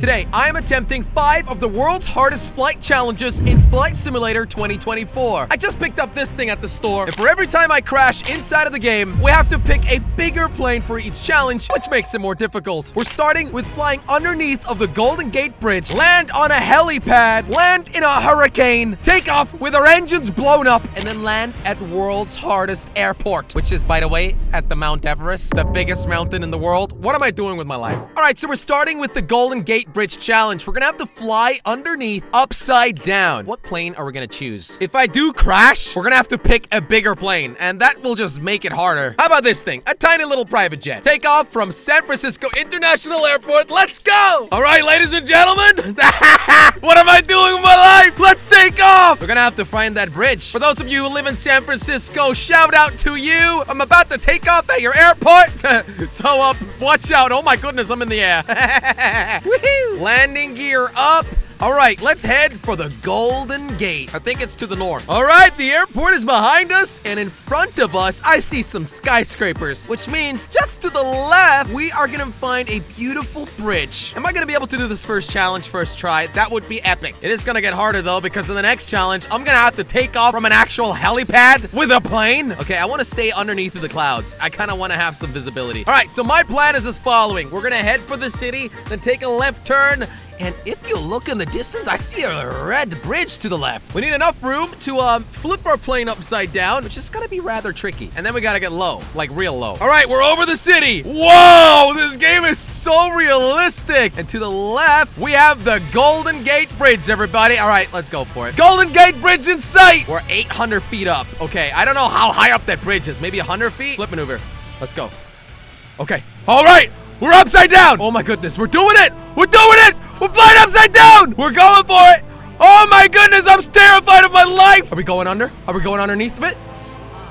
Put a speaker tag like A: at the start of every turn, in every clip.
A: Today, I am attempting 5 of the world's hardest flight challenges in Flight Simulator 2024. I just picked up this thing at the store, and for every time I crash inside of the game, we have to pick a bigger plane for each challenge, which makes it more difficult. We're starting with flying underneath of the Golden Gate Bridge, land on a helipad, land in a hurricane, take off with our engines blown up, and then land at world's hardest airport, which is, by the way, at the Mount Everest, the biggest mountain in the world. What am I doing with my life? All right, so we're starting with the Golden Gate Bridge challenge. We're gonna have to fly underneath upside down. What plane are we gonna choose? If I do crash, we're gonna have to pick a bigger plane, and that will just make it harder. How about this thing? A tiny little private jet. Take off from San Francisco International Airport. Let's go! All right, ladies and gentlemen. What am I doing with my life? Let's take off! We're gonna have to find that bridge. For those of you who live in San Francisco, shout out to you. I'm about to take off at your airport. So, watch out. Oh my goodness, I'm in the air. Woohoo! Landing gear up. All right, let's head for the Golden Gate. I think it's to the north. All right, the airport is behind us, and in front of us, I see some skyscrapers, which means just to the left, we are gonna find a beautiful bridge. Am I gonna be able to do this first challenge first try? That would be epic. It is gonna get harder though, because in the next challenge, I'm gonna have to take off from an actual helipad with a plane. Okay, I wanna stay underneath of the clouds. I kinda wanna have some visibility. All right, so my plan is as following. We're gonna head for the city, then take a left turn, and if you look in the distance, I see a red bridge to the left. We need enough room to flip our plane upside down, which is gonna be rather tricky. And then we gotta get low, like real low. All right, we're over the city. Whoa, this game is so realistic. And to the left, we have the Golden Gate Bridge, everybody. All right, let's go for it. Golden Gate Bridge in sight. We're 800 feet up. Okay, I don't know how high up that bridge is. Maybe 100 feet? Flip maneuver. Let's go. Okay, all right. We're upside down! Oh my goodness, we're doing it! We're doing it! We're flying upside down! We're going for it! Oh my goodness, I'm terrified of my life! Are we going under? Are we going underneath of it?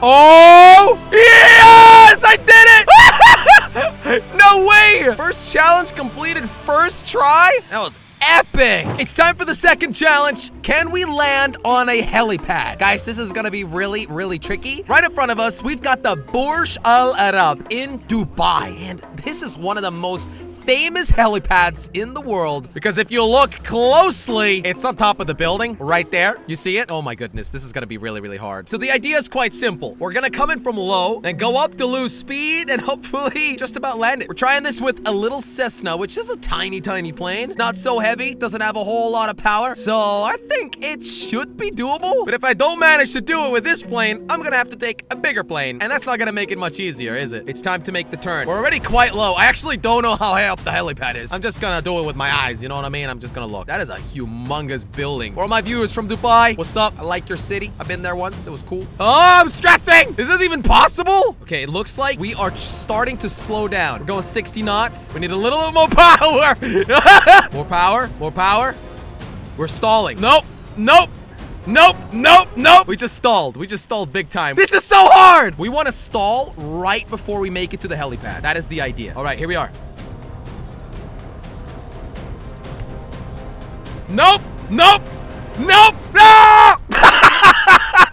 A: Oh! Yes! I did it! No way! First challenge completed first try? That was epic! It's time for the second challenge. Can we land on a helipad? Guys, this is gonna be really, really tricky. Right in front of us, we've got the Burj Al Arab in Dubai. And this is one of the most famous helipads in the world, because if you look closely, it's on top of the building right there. You see it? Oh my goodness, this is gonna be really, really hard. So the idea is quite simple. We're gonna come in from low and go up to lose speed and hopefully just about land it. We're trying this with a little Cessna, which is a tiny, tiny plane. It's not so heavy, doesn't have a whole lot of power. So I think it should be doable. But if I don't manage to do it with this plane, I'm gonna have to take a bigger plane. And that's not gonna make it much easier, is it? It's time to make the turn. We're already quite low. I actually don't know how high up the helipad is. I'm just gonna do it with my eyes, you know what I mean? I'm just gonna look. That is a humongous building. For all my viewers from Dubai, what's up? I like your city. I've been there once. It was cool. Oh, I'm stressing! Is this even possible? Okay, it looks like we are starting to slow down. We're going 60 knots. We need a little bit more power. More power, more power. We're stalling. Nope, nope. Nope, nope, nope. We just stalled. We just stalled big time. This is so hard. We want to stall right before we make it to the helipad. That is the idea. All right, here we are. Nope, nope, nope, no!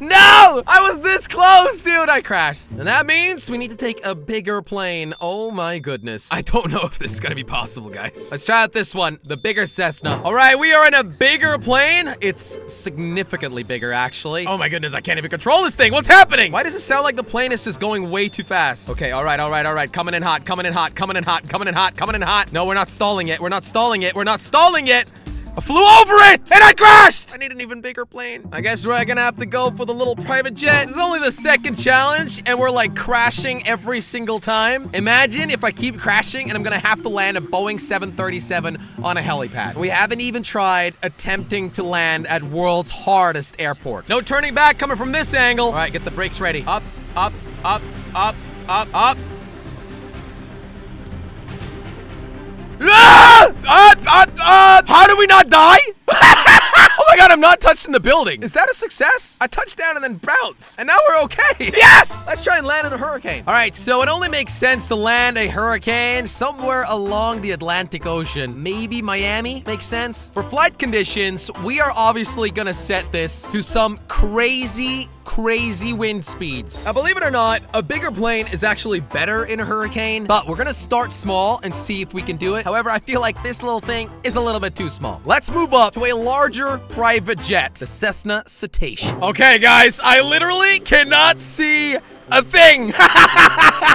A: No! I was this close, dude. I crashed. And that means we need to take a bigger plane. Oh my goodness. I don't know if this is gonna be possible, guys. Let's try out this one, the bigger Cessna. All right, we are in a bigger plane. It's significantly bigger, actually. Oh my goodness, I can't even control this thing. What's happening? Why does it sound like the plane is just going way too fast? Okay, all right, all right, all right. Coming in hot, coming in hot, coming in hot, coming in hot, coming in hot. No, we're not stalling it. We're not stalling it. We're not stalling it. I flew over it, and I crashed! I need an even bigger plane. I guess we're gonna have to go for the little private jet. This is only the second challenge, and we're like crashing every single time. Imagine if I keep crashing, and I'm gonna have to land a Boeing 737 on a helipad. We haven't even tried attempting to land at world's hardest airport. No turning back coming from this angle. All right, get the brakes ready. Up, up, up, up, up, up. How do we not die? Oh my god, I'm not touching the building. Is that a success? I touched down and then bounce. And now we're okay. Yes! Let's try and land in a hurricane. All right, so it only makes sense to land a hurricane somewhere along the Atlantic Ocean. Maybe Miami makes sense. For flight conditions, we are obviously gonna set this to some crazy wind speeds. Now, believe it or not, a bigger plane is actually better in a hurricane, but we're gonna start small and see if we can do it. However, I feel like this little thing is a little bit too small. Let's move up to a larger private jet, the Cessna Citation. Okay, guys, I literally cannot see a thing.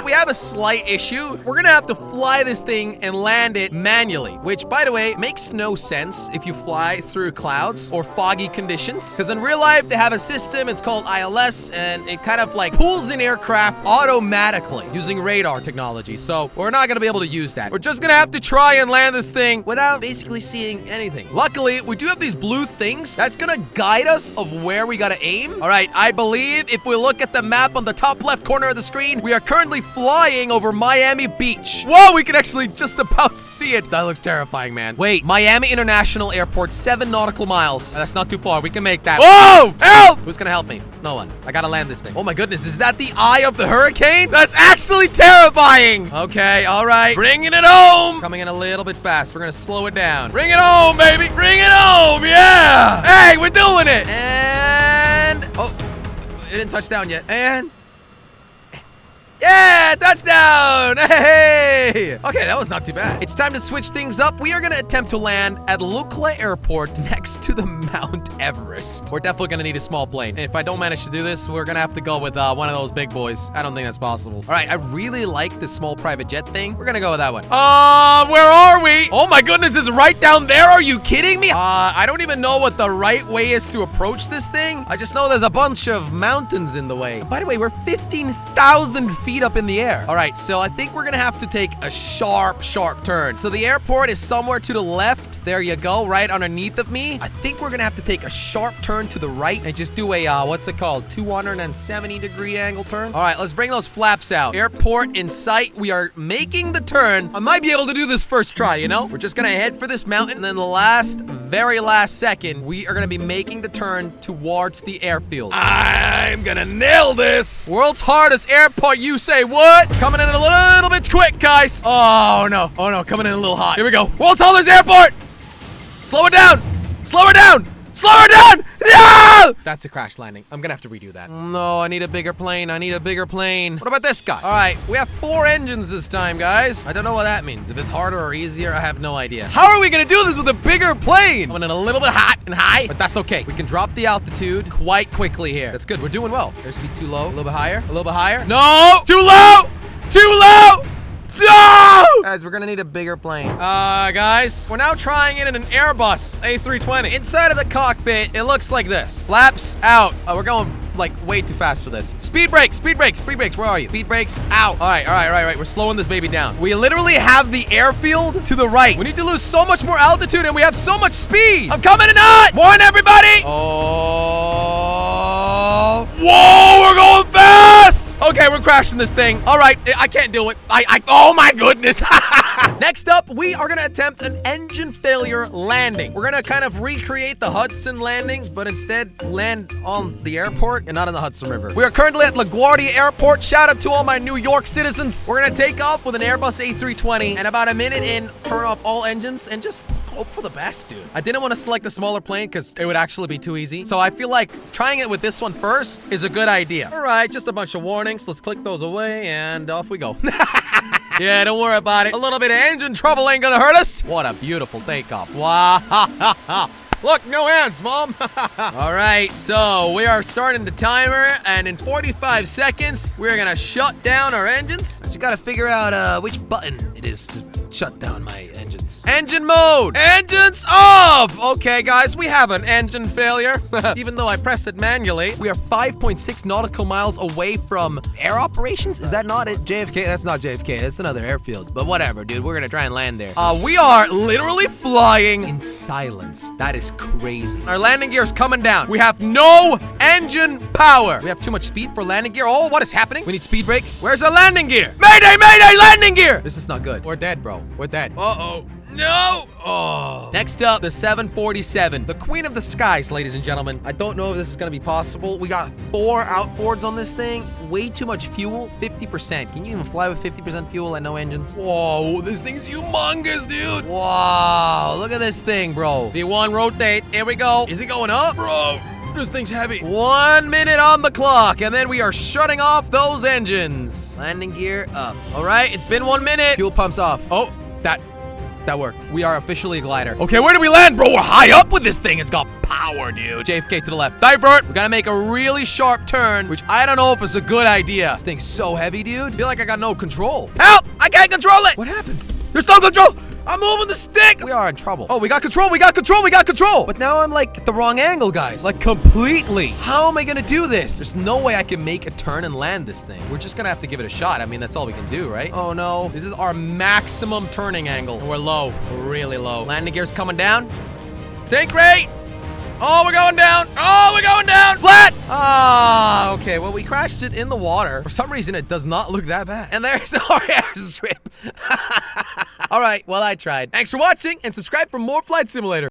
A: We have a slight issue. We're gonna have to fly this thing and land it manually, which, by the way, makes no sense if you fly through clouds or foggy conditions, because in real life they have a system, it's called ILS, and it kind of like pulls an aircraft automatically using radar technology. So we're not gonna be able to use that. We're just gonna have to try and land this thing without basically seeing anything. Luckily, we do have these blue things that's gonna guide us of where we gotta aim. All right, I believe if we look at the map on the top left corner of the screen, we are currently flying over Miami Beach. Whoa, we can actually just about see it. That looks terrifying, man. Wait, Miami International Airport, 7 nautical miles. That's not too far. We can make that. Whoa! Help! Who's gonna help me? No one. I gotta land this thing. Oh my goodness, is that the eye of the hurricane? That's actually terrifying. Okay, all right. Bringing it home. Coming in a little bit fast. We're gonna slow it down. Bring it home, baby. Bring it home. Yeah. Hey, we're doing it. And, oh, it didn't touch down yet. And, yeah, touchdown! Hey! Okay, that was not too bad. It's time to switch things up. We are gonna attempt to land at Lukla Airport next to the Mount Everest. We're definitely gonna need a small plane. If I don't manage to do this, we're gonna have to go with one of those big boys. I don't think that's possible. All right, I really like this small private jet thing. We're gonna go with that one. Where are we? Oh my goodness, it's right down there. Are you kidding me? I don't even know what the right way is to approach this thing. I just know there's a bunch of mountains in the way. By the way, we're 15,000 feet up in the air. All right, so I think we're gonna have to take a sharp turn. So the airport is somewhere to the left. There you go, right underneath of me. I think we're gonna have to take a sharp turn to the right and just do a, what's it called? 270-degree angle turn. All right, let's bring those flaps out. Airport in sight. We are making the turn. I might be able to do this first try, you know? We're just gonna head for this mountain, and then the very last second, we are gonna be making the turn towards the airfield. I'm gonna nail this. World's hardest airport, you say what? Coming in a little bit quick, guys. Oh no, coming in a little hot. Here we go. World's tallest airport. Slow it down. Slow her down. Slow her down. No! That's a crash landing. I'm gonna have to redo that. No, I need a bigger plane. I need a bigger plane. What about this guy? All right, we have 4 engines this time, guys. I don't know what that means. If it's harder or easier, I have no idea. How are we gonna do this with a bigger plane? Coming in a little bit hot and high, but that's okay. We can drop the altitude quite quickly here. That's good. We're doing well. Airspeed too low. A little bit higher. A little bit higher. No! Too low! Too low! No! Guys, we're gonna need a bigger plane. Guys, we're now trying it in an Airbus A320. Inside of the cockpit, it looks like this. Flaps out. We're going like way too fast for this. Speed brakes, speed brakes, speed brakes. Where are you? Speed brakes out. All right. We're slowing this baby down. We literally have the airfield to the right. We need to lose so much more altitude and we have so much speed. I'm coming in hot. Morning, everybody. Oh. Whoa, we're going fast. Okay, we're crashing this thing. All right, I can't do it. Oh my goodness. Next up, we are gonna attempt an engine failure landing. We're gonna kind of recreate the Hudson landing, but instead land on the airport and not on the Hudson River. We are currently at LaGuardia Airport. Shout out to all my New York citizens. We're gonna take off with an Airbus A320 and about a minute in, turn off all engines and just hope for the best, dude. I didn't want to select a smaller plane because it would actually be too easy. So I feel like trying it with this one first is a good idea. All right, just a bunch of warnings. Let's click those away and off we go. Yeah, don't worry about it. A little bit of engine trouble ain't gonna hurt us. What a beautiful takeoff. Wow. Look, no hands, Mom. All right, so we are starting the timer, and in 45 seconds, we're gonna shut down our engines. I just gotta figure out which button it is to shut down my engines. Engine mode! Engines off! Okay, guys, we have an engine failure. Even though I pressed it manually, we are 5.6 nautical miles away from air operations. Is that not it? JFK? That's not JFK. That's another airfield. But whatever, dude. We're gonna try and land there. We are literally flying in silence. That is crazy. Our landing gear is coming down. We have no engine power. We have too much speed for landing gear. Oh, what is happening? We need speed brakes. Where's our landing gear? Mayday, mayday, landing gear! This is not good. We're dead, bro. We're dead. Uh-oh. No! Oh. Next up, the 747. The queen of the skies, ladies and gentlemen. I don't know if this is gonna be possible. We got 4 outboards on this thing. Way too much fuel, 50%. Can you even fly with 50% fuel and no engines? Whoa, this thing's humongous, dude. Wow, look at this thing, bro. V1, rotate. Here we go. Is it going up? Bro, this thing's heavy. 1 minute on the clock, and then we are shutting off those engines. Landing gear up. All right, it's been 1 minute. Fuel pumps off. Oh, that worked. We are officially a glider. Okay, where do we land, bro? We're high up with this thing. It's got power, dude. JFK to the left. Divert. We gotta make a really sharp turn, which I don't know if it's a good idea. This thing's so heavy, dude. I feel like I got no control. Help! I can't control it! What happened? There's no control! I'm moving the stick! We are in trouble. Oh, we got control, we got control, we got control! But now I'm like at the wrong angle, guys. Like completely. How am I gonna do this? There's no way I can make a turn and land this thing. We're just gonna have to give it a shot. I mean, that's all we can do, right? Oh no. This is our maximum turning angle. We're low. We're really low. Landing gear's coming down. Tank rate! Oh, we're going down. Oh, we're going down. Flat. Ah, okay. Well, we crashed it in the water. For some reason, it does not look that bad. And there's our airstrip. All right. Well, I tried. Thanks for watching and subscribe for more Flight Simulator.